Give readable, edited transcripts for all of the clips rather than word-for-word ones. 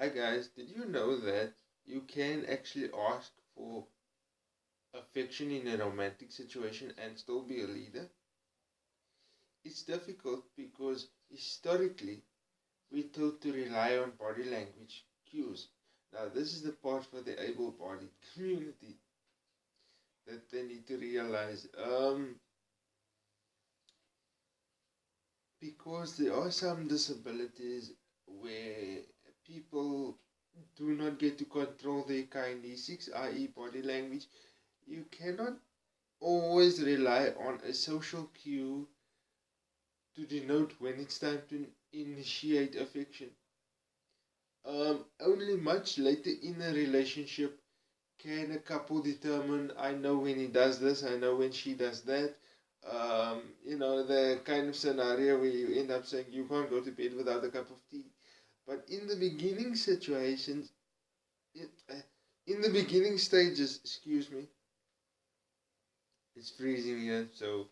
Hi guys, did you know that you can actually ask for affection in a romantic situation and still be a leader? It's difficult because historically we're taught to rely on body language cues. Now, this is the part for the able bodied community that they need to realize. Because there are some disabilities where people do not get to control their kinesics, i.e., body language, you cannot always rely on a social cue to denote when it's time to initiate affection. Only much later in a relationship can a couple determine, I know when he does this, I know when she does that. The kind of scenario where you end up saying you can't go to bed without a cup of tea. But in the beginning situations, it, uh, in the beginning stages, excuse me, it's freezing here, so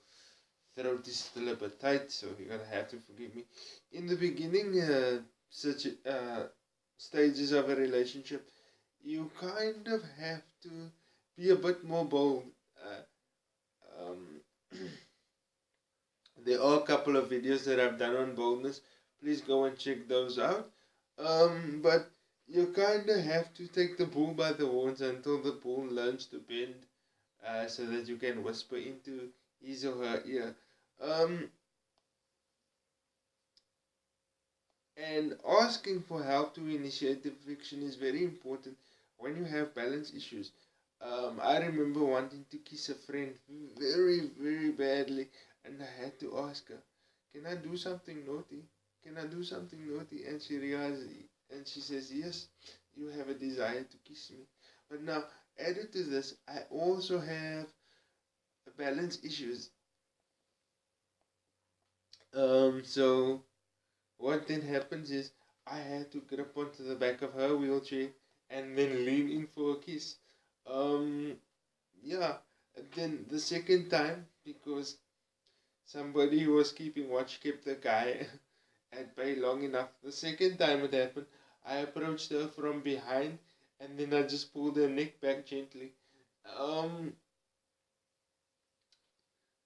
throat is still a bit tight, so you're gonna have to forgive me. In the beginning, such stages of a relationship, you kind of have to be a bit more bold. There are a couple of videos that I've done on boldness. Please go and check those out. But you kind of have to take the bull by the horns until the bull learns to bend, so that you can whisper into his or her ear. And asking for help to initiate the fiction is very important when you have balance issues. I remember wanting to kiss a friend very, very badly, and I had to ask her, "Can I do something naughty? Can I do something naughty?" And she realized, and she says, "Yes, you have a desire to kiss me." But now, added to this, I also have balance issues. So what then happens is I had to grip onto the back of her wheelchair and then lean in for a kiss. Um, yeah. And then the second time, because somebody who was keeping watch kept the guy at bay long enough, the second time it happened, I approached her from behind and then I just pulled her neck back gently. Um,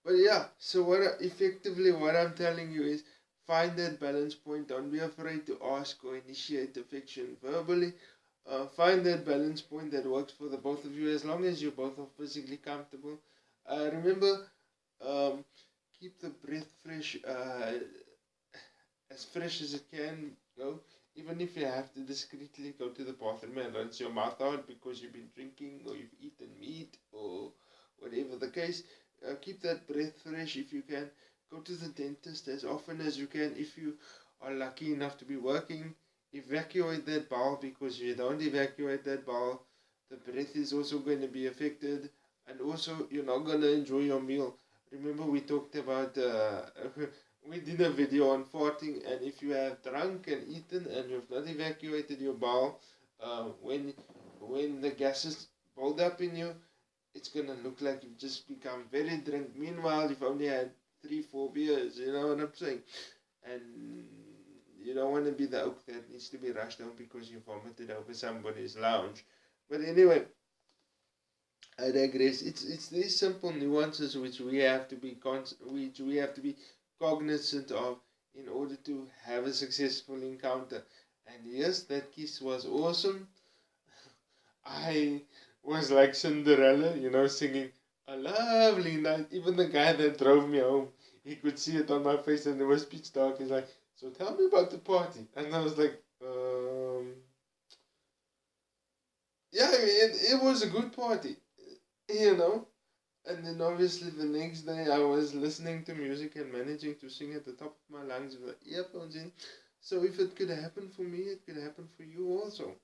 But yeah, so effectively what I'm telling you is find that balance point. Don't be afraid to ask or initiate affection verbally. Find that balance point that works for the both of you as long as you both are physically comfortable. Remember, um, keep the breath fresh, as fresh as it can go. Even if you have to discreetly go to the bathroom and rinse your mouth out because you've been drinking or you've eaten meat or whatever the case, keep that breath fresh if you can. Go to the dentist as often as you can. If you are lucky enough to be working, evacuate that bowel, because if you don't evacuate that bowel, the breath is also going to be affected, and also you're not going to enjoy your meal. Remember, we talked about, we did a video on farting, and if you have drunk and eaten and you've not evacuated your bowel, when the gases build up in you, it's gonna look like you've just become very drunk. Meanwhile, you've only had 3, 4 beers. You know what I'm saying? And you don't want to be the oak that needs to be rushed home because you vomited over somebody's lounge. But anyway, I digress. It's these simple nuances which we have to be cognizant of in order to have a successful encounter. And yes, that kiss was awesome. I was like Cinderella, singing a lovely night. Even the guy that drove me home, he could see it on my face and it was pitch dark. He's like, "So tell me about the party." And I was like, yeah, I mean, it was a good party, you know. And then obviously the next day I was listening to music and managing to sing at the top of my lungs with the earphones in. So if it could happen for me, it could happen for you also,